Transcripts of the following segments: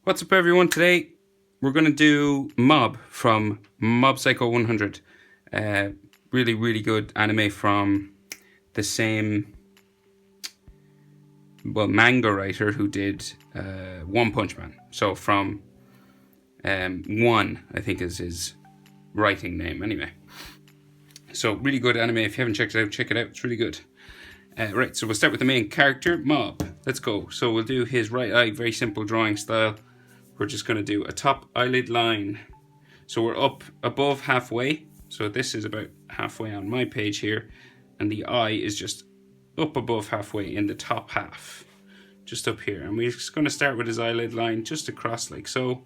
What's up, everyone? Today we're going to do Mob from Mob Psycho 100. Really, really good anime from the same, manga writer who did One Punch Man. So from One, I think is his writing name anyway. So really good anime. If you haven't checked it out, check it out. It's really good. Right, so we'll start with the main character, Mob. Let's go. So we'll do his right eye, very simple drawing style. We're just going to do a top eyelid line. So we're up above halfway. So this is about halfway on my page here. And the eye is just up above halfway in the top half. Just up here. And we're just going to start with his eyelid line just across like so.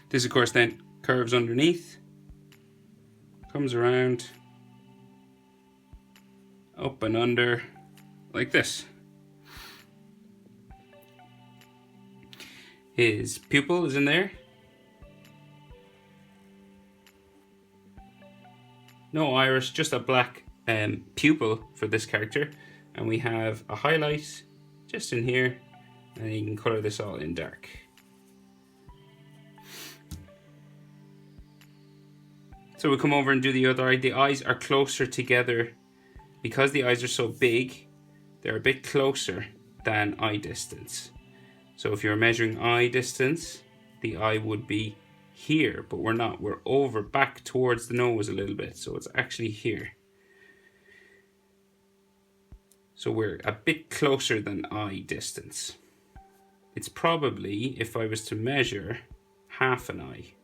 This, of course, then curves underneath. Comes around. Up and under. Like this. His pupil is in there. No iris, just a black pupil for this character. And we have a highlight just in here. And you can color this all in dark. So we'll come over and do the other eye. The eyes are closer together. Because the eyes are so big, they're a bit closer than eye distance. So if you're measuring eye distance, the eye would be here, but we're not. We're over back towards the nose a little bit, so it's actually here. So we're a bit closer than eye distance. It's probably, if I was to measure, half an eye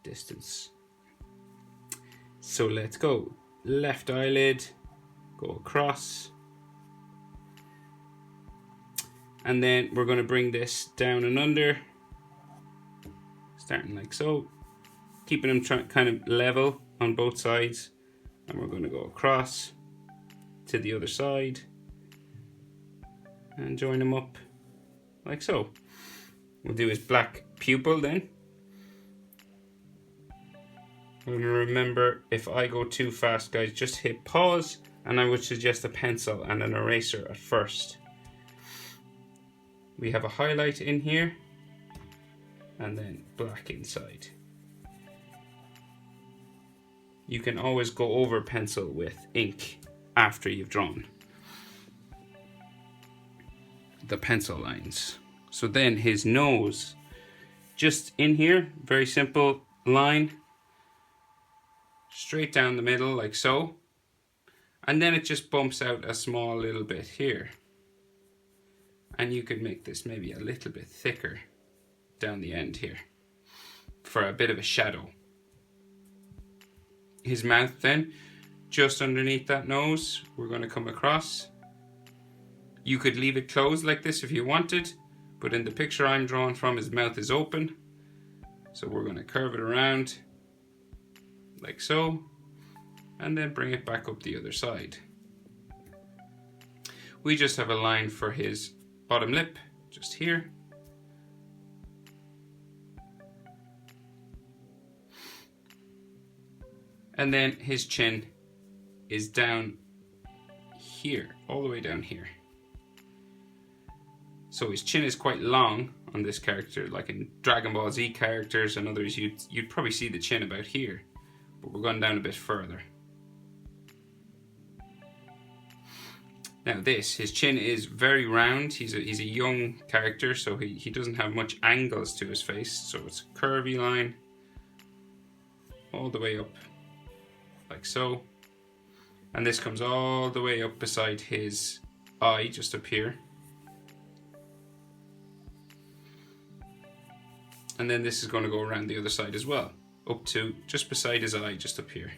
distance. So let's go. Left eyelid, go across. And then we're going to bring this down and under, starting like so, keeping them kind of level on both sides. And we're going to go across to the other side and join them up like so. We'll do his black pupil then. And remember, if I go too fast, guys, just hit pause, and I would suggest a pencil and an eraser at first. We have a highlight in here, and then black inside. You can always go over pencil with ink after you've drawn the pencil lines. So then his nose, just in here, very simple line. Straight down the middle like so, and then it just bumps out a small little bit here, and you could make this maybe a little bit thicker down the end here for a bit of a shadow. His mouth then, just underneath that nose, we're going to come across. You could leave it closed like this if you wanted, but in the picture I'm drawing from, his mouth is open, so we're going to curve it around like so, and then bring it back up the other side. We just have a line for his bottom lip, just here. And then his chin is down here, all the way down here. So his chin is quite long on this character, like in Dragon Ball Z characters and others, you'd probably see the chin about here. But we're going down a bit further. Now his chin is very round. He's a young character, so he doesn't have much angles to his face. So it's a curvy line all the way up, like so. And this comes all the way up beside his eye, just up here. And then this is going to go around the other side as well, up to just beside his eye, just up here.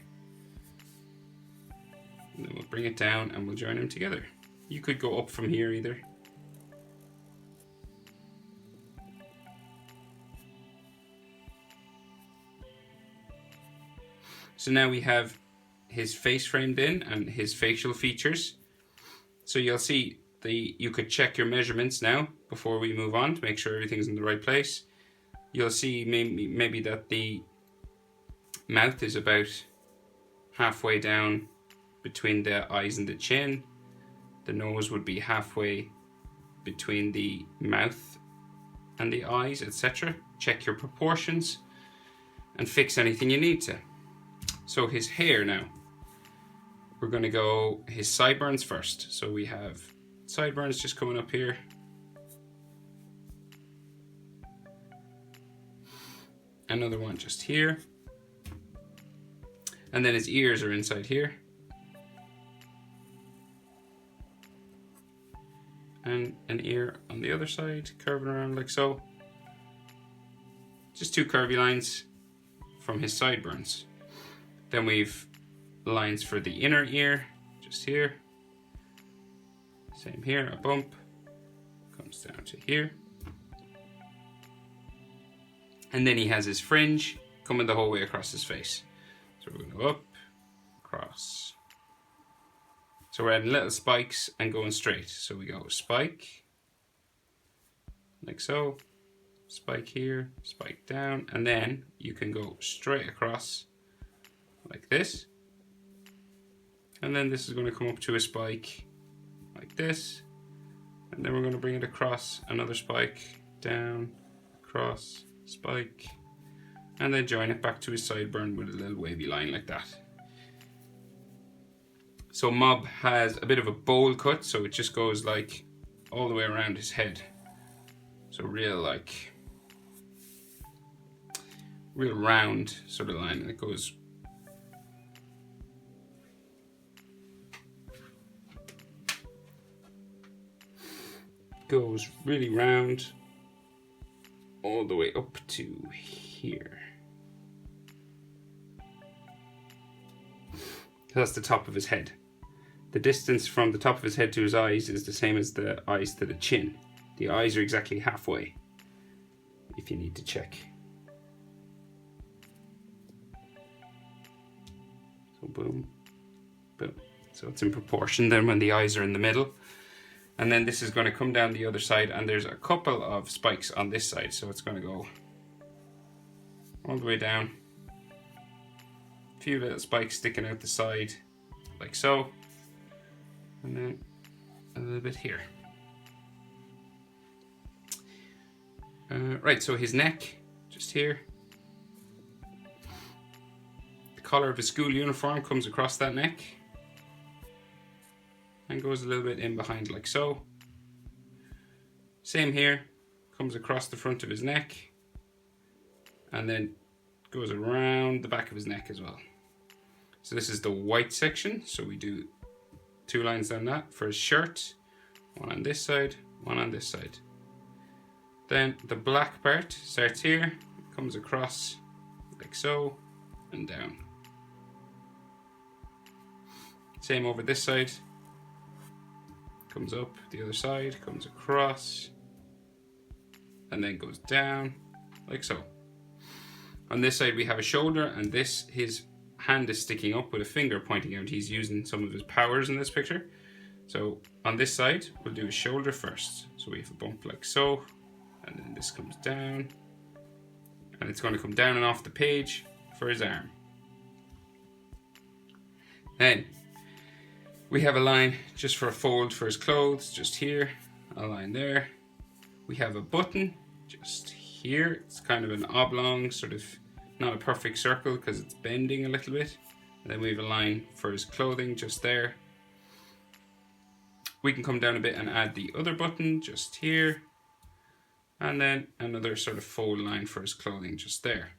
And then we'll bring it down and we'll join them together. You could go up from here either. So now we have his face framed in and his facial features. So you'll see you could check your measurements now before we move on to make sure everything's in the right place. You'll see maybe that the mouth is about halfway down between the eyes and the chin. The nose would be halfway between the mouth and the eyes, etc. Check your proportions and fix anything you need to. So his hair now, we're going to go his sideburns first. So we have sideburns just coming up here. Another one just here. And then his ears are inside here. And an ear on the other side, curving around like so. Just two curvy lines from his sideburns. Then we've lines for the inner ear, just here. Same here, a bump. Comes down to here. And then he has his fringe coming the whole way across his face. So we're going to go up, across. So we're adding little spikes and going straight. So we go spike, like so, spike here, spike down, and then you can go straight across like this. And then this is going to come up to a spike like this. And then we're going to bring it across, another spike, down, across, spike, and then join it back to his sideburn with a little wavy line like that. So Mob has a bit of a bowl cut, so it just goes like all the way around his head. So real round sort of line, and it goes really round all the way up to here. That's the top of his head. The distance from the top of his head to his eyes is the same as the eyes to the chin. The eyes are exactly halfway, if you need to check. So boom, boom. So it's in proportion then when the eyes are in the middle. And then this is going to come down the other side, and there's a couple of spikes on this side. So it's going to go all the way down. A few little spikes sticking out the side, like so. And then a little bit here. Right, so his neck, just here. The collar of his school uniform comes across that neck. And goes a little bit in behind like so. Same here, comes across the front of his neck. And then goes around the back of his neck as well. So this is the white section, so we do 2 lines down that for his shirt. One on this side, one on this side. Then the black part starts here, comes across like so, and down. Same over this side. Comes up the other side, comes across, and then goes down, like so. On this side we have a shoulder, and his hand is sticking up with a finger pointing out. He's using some of his powers in this picture. So on this side, we'll do his shoulder first. So we have a bump like so, and then this comes down, and it's going to come down and off the page for his arm. Then we have a line just for a fold for his clothes, just here, a line there. We have a button just here. It's kind of an oblong, sort of not a perfect circle because it's bending a little bit. And then we have a line for his clothing just there. We can come down a bit and add the other button just here. And then another sort of fold line for his clothing just there.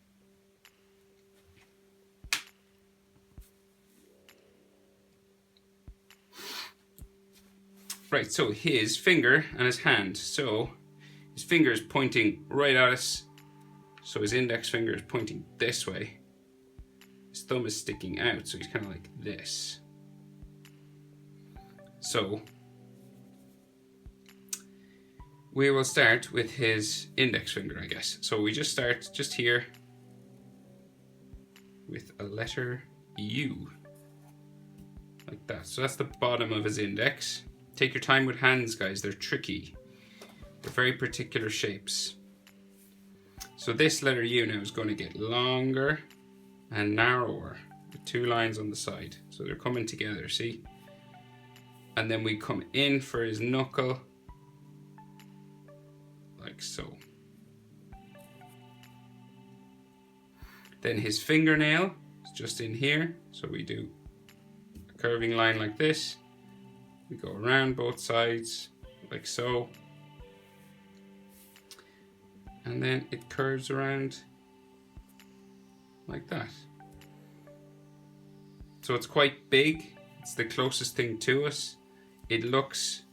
Right, so his finger and his hand. So his finger is pointing right at us. So his index finger is pointing this way. His thumb is sticking out, so he's kind of like this. So we will start with his index finger, I guess. So we just start just here with a letter U. Like that. So that's the bottom of his index. Take your time with hands, guys. They're tricky. They're very particular shapes. So this letter U now is going to get longer and narrower with 2 lines on the side. So they're coming together, see? And then we come in for his knuckle, like so. Then his fingernail is just in here. So we do a curving line like this. We go around both sides, like so. And then it curves around like that. So it's quite big. It's the closest thing to us. It looks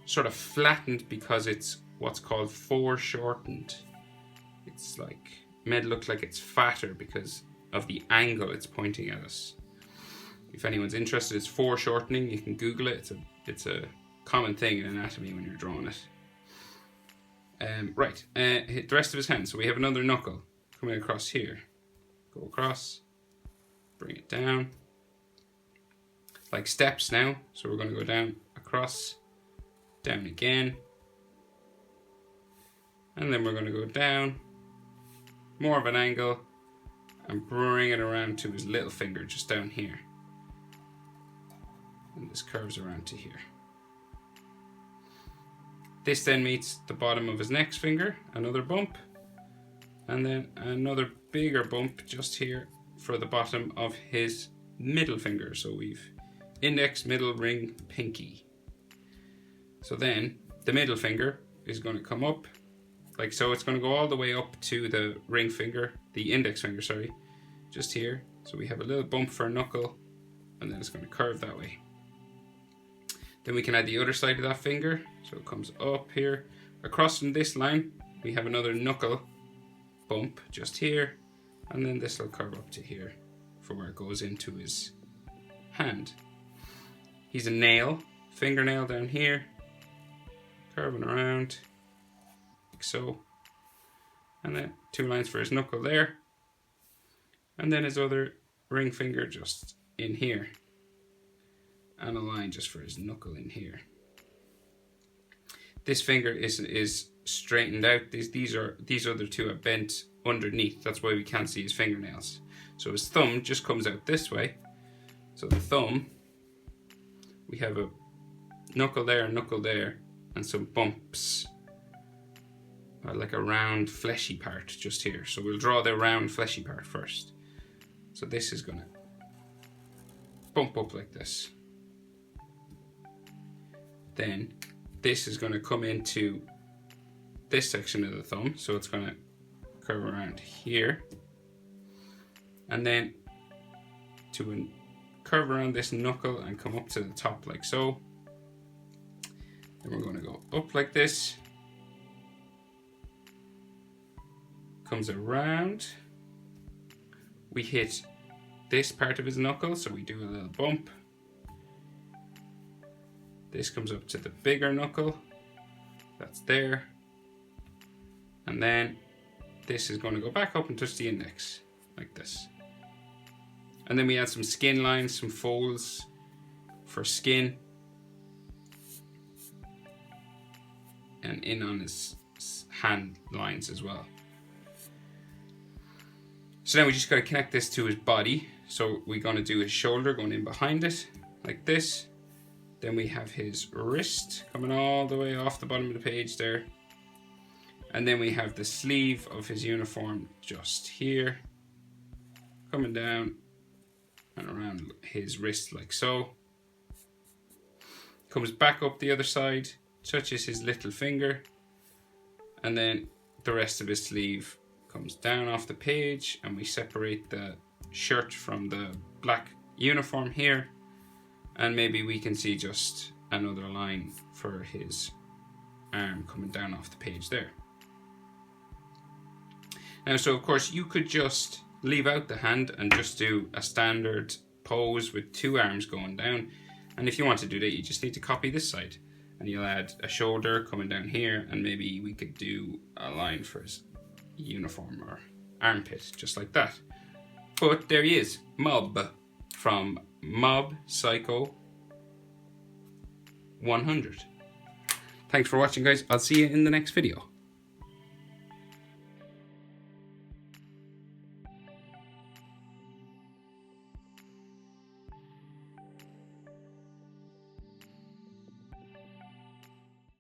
sort of flattened because it's what's called foreshortened. It's like made look like it's fatter because of the angle it's pointing at us. If anyone's interested, it's foreshortening. You can Google it. It's a common thing in anatomy when you're drawing it. Right, the rest of his hand. So we have another knuckle coming across here. Go across, bring it down. Like steps now. So we're going to go down, across, down again. And then we're going to go down, more of an angle, and bring it around to his little finger just down here. And this curves around to here. This then meets the bottom of his next finger, another bump, and then another bigger bump just here for the bottom of his middle finger. So we've index, middle, ring, pinky. So then the middle finger is going to come up like so. It's going to go all the way up to the ring finger, the index finger, sorry, just here. So we have a little bump for a knuckle, and then it's going to curve that way. Then we can add the other side of that finger. So it comes up here. Across from this line, we have another knuckle bump just here. And then this will curve up to here for where it goes into his hand. He's a nail, fingernail down here, curving around, like so. And then 2 lines for his knuckle there. And then his other ring finger just in here. And a line just for his knuckle in here. This finger is straightened out. These other 2 are bent underneath. That's why we can't see his fingernails. So his thumb just comes out this way. So the thumb, we have a knuckle there, and some bumps. Like a round fleshy part just here. So we'll draw the round fleshy part first. So this is gonna bump up like this. Then this is going to come into this section of the thumb, so it's going to curve around here, and then to curve around this knuckle and come up to the top like so. Then we're going to go up like this, comes around, we hit this part of his knuckle, so we do a little bump. This comes up to the bigger knuckle, that's there. And then this is going to go back up and touch the index, like this. And then we add some skin lines, some folds for skin. And in on his hand lines as well. So now we just got to connect this to his body. So we're going to do his shoulder going in behind it, like this. Then we have his wrist coming all the way off the bottom of the page there. And then we have the sleeve of his uniform just here, coming down and around his wrist like so. Comes back up the other side, touches his little finger, and then the rest of his sleeve comes down off the page, and we separate the shirt from the black uniform here. And maybe we can see just another line for his arm coming down off the page there. Now, so of course you could just leave out the hand and just do a standard pose with 2 arms going down. And if you want to do that, you just need to copy this side. And you'll add a shoulder coming down here, and maybe we could do a line for his uniform or armpit, just like that. But there he is, Mob, from Mob Psycho 100. Thanks for watching, guys. I'll see you in the next video.